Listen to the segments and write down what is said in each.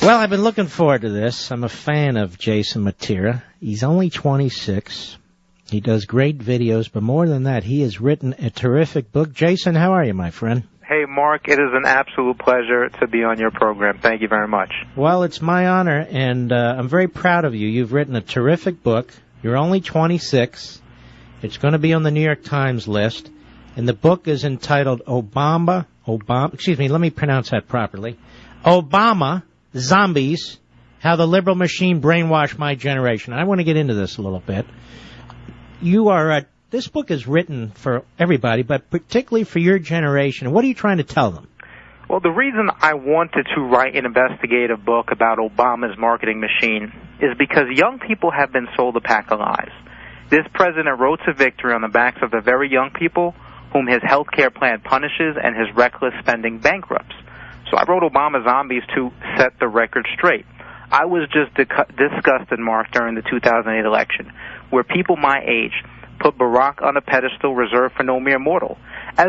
Well, I've been looking forward to this. I'm a fan of Jason Mattera. He's only 26. He does great videos, but more than that, he has written a terrific book. Jason, how are you, my friend? Hey, Mark, it is an absolute pleasure to be on your program. Thank you very much. Well, it's my honor, and I'm very proud of you. You've written a terrific book. You're only 26. It's going to be on the New York Times list, and the book is entitled Obama, let me pronounce that properly. Obama, Zombies, How the Liberal Machine Brainwashed My Generation. I want to get into this a little bit. This book is written for everybody, but particularly for your generation. What are you trying to tell them? Well, the reason I wanted to write an investigative book about Obama's marketing machine is because young people have been sold a pack of lies. This president rode to victory on the backs of the very young people whom his health care plan punishes and his reckless spending bankrupts. So I wrote Obama Zombies to set the record straight. I was just disgusted, Mark, during the 2008 election, where people my age put Barack on a pedestal reserved for no mere mortal, as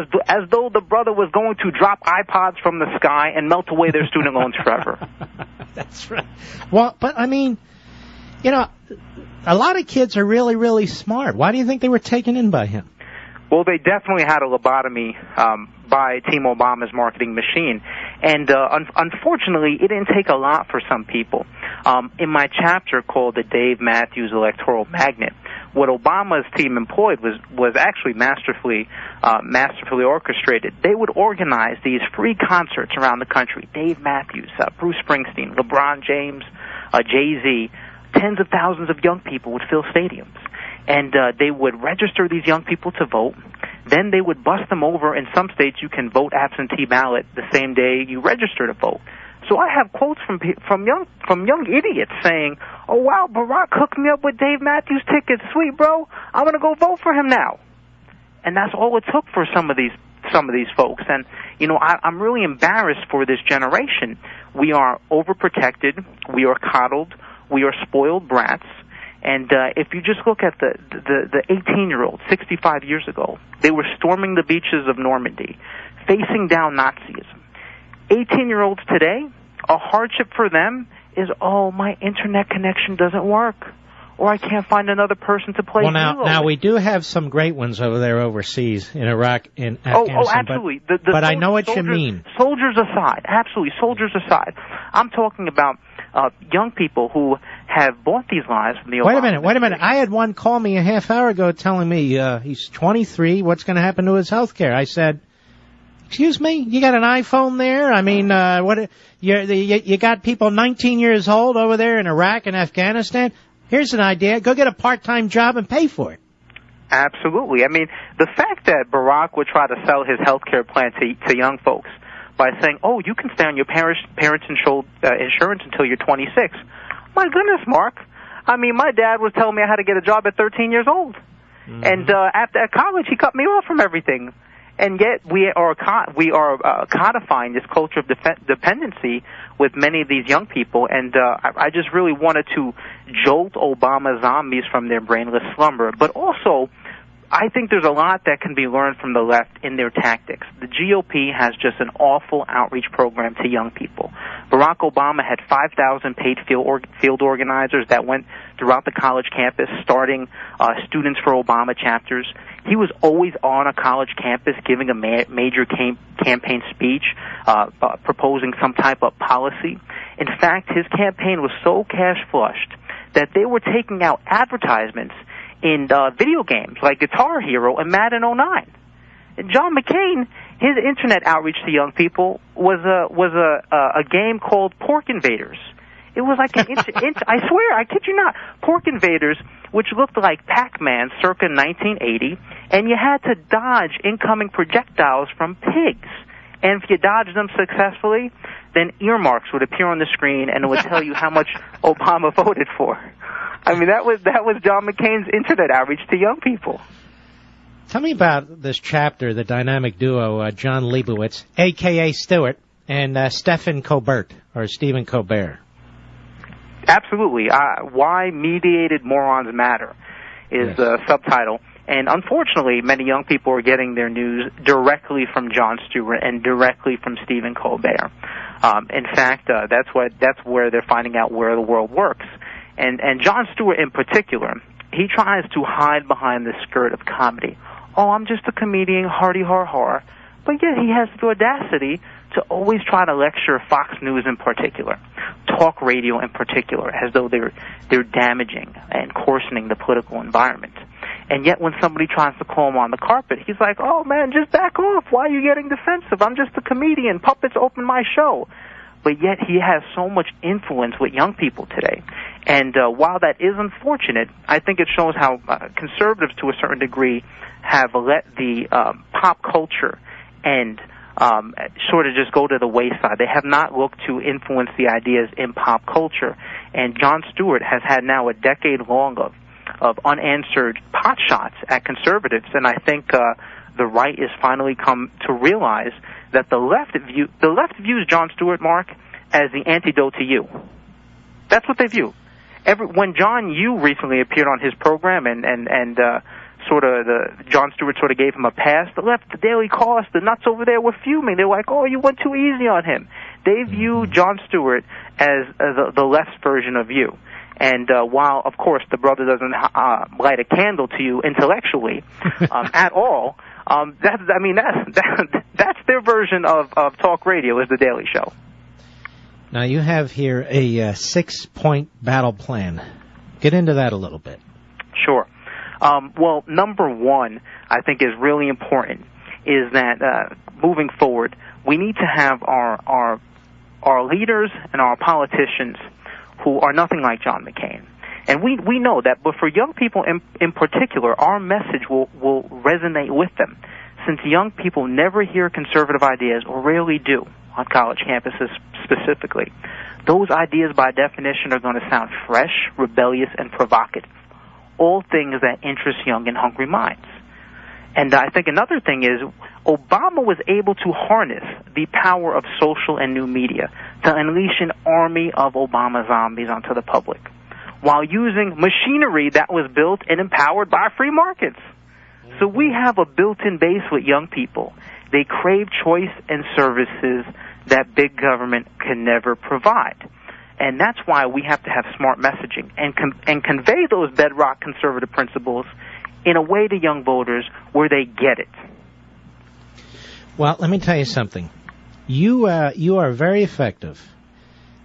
though the brother was going to drop iPods from the sky and melt away their student loans forever. That's right. Well, but I mean, you know, a lot of kids are really, really smart. Why do you think they were taken in by him? Well, they definitely had a lobotomy by Team Obama's marketing machine. And unfortunately, it didn't take a lot for some people. In my chapter called The Dave Matthews Electoral Magnet, what Obama's team employed was actually masterfully orchestrated. They would organize these free concerts around the country. Dave Matthews, Bruce Springsteen, LeBron James, Jay-Z. Tens of thousands of young people would fill stadiums. And they would register these young people to vote. Then they would bus them over. In some states, you can vote absentee ballot the same day you register to vote. So I have quotes from young idiots saying, "Oh wow, Barack hooked me up with Dave Matthews tickets. Sweet, bro. I'm gonna go vote for him now." And that's all it took for some of these folks. And you know, I'm really embarrassed for this generation. We are overprotected. We are coddled. We are spoiled brats. And if you just look at the 18-year-olds 65 years ago, they were storming the beaches of Normandy, facing down Nazism. 18-year-olds today, a hardship for them is, oh, my internet connection doesn't work, or I can't find another person to play. Well, now we do have some great ones over there overseas in Iraq and Afghanistan. Oh, absolutely. But I know what you mean. Soldiers aside, absolutely, soldiers aside. I'm talking about young people who have bought these lies from the Obama. Wait a minute. I had one call me a half hour ago telling me he's 23. What's going to happen to his health care? I said, excuse me, you got an iPhone there? I mean, you got people 19 years old over there in Iraq and Afghanistan? Here's an idea. Go get a part-time job and pay for it. Absolutely. I mean, the fact that Barack would try to sell his health care plan to young folks by saying, oh, you can stay on your parents' insurance until you're 26. My goodness, Mark. I mean, my dad was telling me I had to get a job at 13 years old. Mm-hmm. And at college, he cut me off from everything. And yet we are codifying this culture of dependency with many of these young people. And I just really wanted to jolt Obama zombies from their brainless slumber. But also, I think there's a lot that can be learned from the left in their tactics. The GOP has just an awful outreach program to young people. Barack Obama had 5,000 paid field organizers that went throughout the college campus, starting Students for Obama chapters. He was always on a college campus giving a major campaign speech, proposing some type of policy. In fact, his campaign was so cash flushed that they were taking out advertisements in video games like Guitar Hero and Madden 09. And John McCain, his internet outreach to young people was a game called Pork Invaders. It was like I swear, I kid you not, Pork Invaders, which looked like Pac-Man circa 1980, and you had to dodge incoming projectiles from pigs. And if you dodged them successfully, then earmarks would appear on the screen, and it would tell you how much Obama voted for. I mean, that was John McCain's internet outreach to young people. Tell me about this chapter, the dynamic duo, John Leibowitz, a.k.a. Stewart, and Stephen Colbert. Absolutely. Why Mediated Morons Matter is the subtitle. And unfortunately, many young people are getting their news directly from Jon Stewart and directly from Stephen Colbert. In fact, that's where they're finding out where the world works. And Jon Stewart in particular, he tries to hide behind the skirt of comedy. Oh, I'm just a comedian, hardy har har. But yet he has the audacity to always try to lecture Fox News in particular, talk radio in particular, as though they're damaging and coarsening the political environment. And yet when somebody tries to call him on the carpet, he's like, oh, man, just back off. Why are you getting defensive? I'm just a comedian. Puppets open my show. But yet he has so much influence with young people today. And while that is unfortunate, I think it shows how conservatives, to a certain degree, have let the pop culture and sort of just go to the wayside. They have not looked to influence the ideas in pop culture. And Jon Stewart has had now a decade long of unanswered pot shots at conservatives. And I think the right is finally come to realize that the left views Jon Stewart, Mark, as the antidote to you. That's what they view. When John Yoo recently appeared on his program and Jon Stewart sort of gave him a pass, the left, the Daily Kos, the nuts over there were fuming. They were like, oh, you went too easy on him. They view Jon Stewart as the left's version of you. And while, of course, the brother doesn't light a candle to you intellectually at all, that's their version of talk radio, is the Daily Show. Now, you have here a 6-point battle plan. Get into that a little bit. Sure. Well, number one, I think is really important, is that moving forward, we need to have our leaders and our politicians who are nothing like John McCain. And we know that, but for young people in particular, our message will resonate with them, since young people never hear conservative ideas, or rarely do, on college campuses specifically. Those ideas, by definition, are going to sound fresh, rebellious, and provocative. All things that interest young and hungry minds. And I think another thing is Obama was able to harness the power of social and new media to unleash an army of Obama zombies onto the public, while using machinery that was built and empowered by free markets. So we have a built-in base with young people. They crave choice and services that big government can never provide. And that's why we have to have smart messaging and convey those bedrock conservative principles in a way to young voters where they get it. Well, let me tell you something. You are very effective.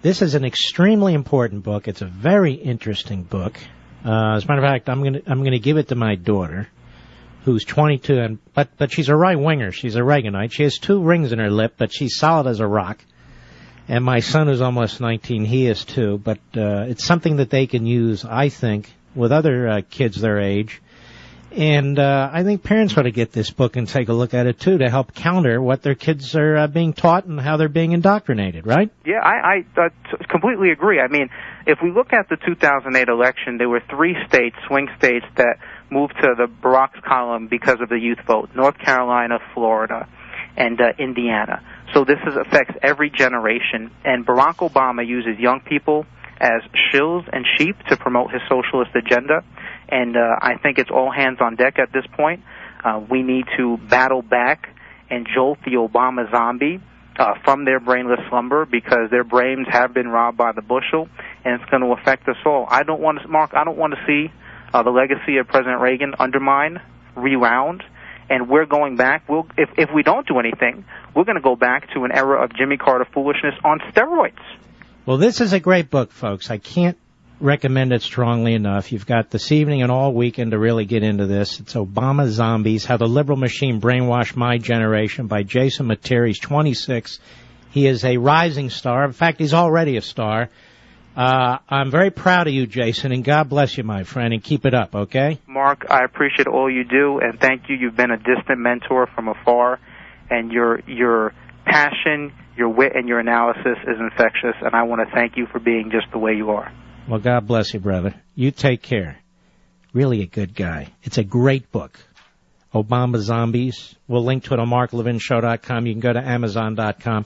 This is an extremely important book. It's a very interesting book. As a matter of fact, I'm going to give it to my daughter, who's 22, but she's a right-winger. She's a Reaganite. She has 2 rings in her lip, but she's solid as a rock. And my son, who's almost 19, he is too. But it's something that they can use, I think, with other kids their age. And I think parents ought to get this book and take a look at it, too, to help counter what their kids are being taught and how they're being indoctrinated, right? Yeah, I completely agree. I mean, if we look at the 2008 election, there were 3 states, swing states, that moved to the Barack's column because of the youth vote: North Carolina, Florida, and Indiana. So this affects every generation, and Barack Obama uses young people as shills and sheep to promote his socialist agenda, and I think it's all hands on deck at this point. We need to battle back and jolt the Obama zombie from their brainless slumber, because their brains have been robbed by the bushel, and it's going to affect us all. I don't want to see the legacy of President Reagan undermined, rewound, and we're going back. If we don't do anything, we're going to go back to an era of Jimmy Carter foolishness on steroids. Well, this is a great book, folks. I can't recommend it strongly enough. You've got this evening and all weekend to really get into this. It's Obama Zombies, How the Liberal Machine Brainwashed My Generation by Jason Mattera. He's 26. He is a rising star. In fact, he's already a star. I'm very proud of you, Jason, and God bless you, my friend, and keep it up, okay? Mark, I appreciate all you do, and thank you. You've been a distant mentor from afar, and your passion, your wit, and your analysis is infectious, and I want to thank you for being just the way you are. Well, God bless you, brother. You take care. Really a good guy. It's a great book. Obama Zombies. We'll link to it on marklevinshow.com. You can go to amazon.com.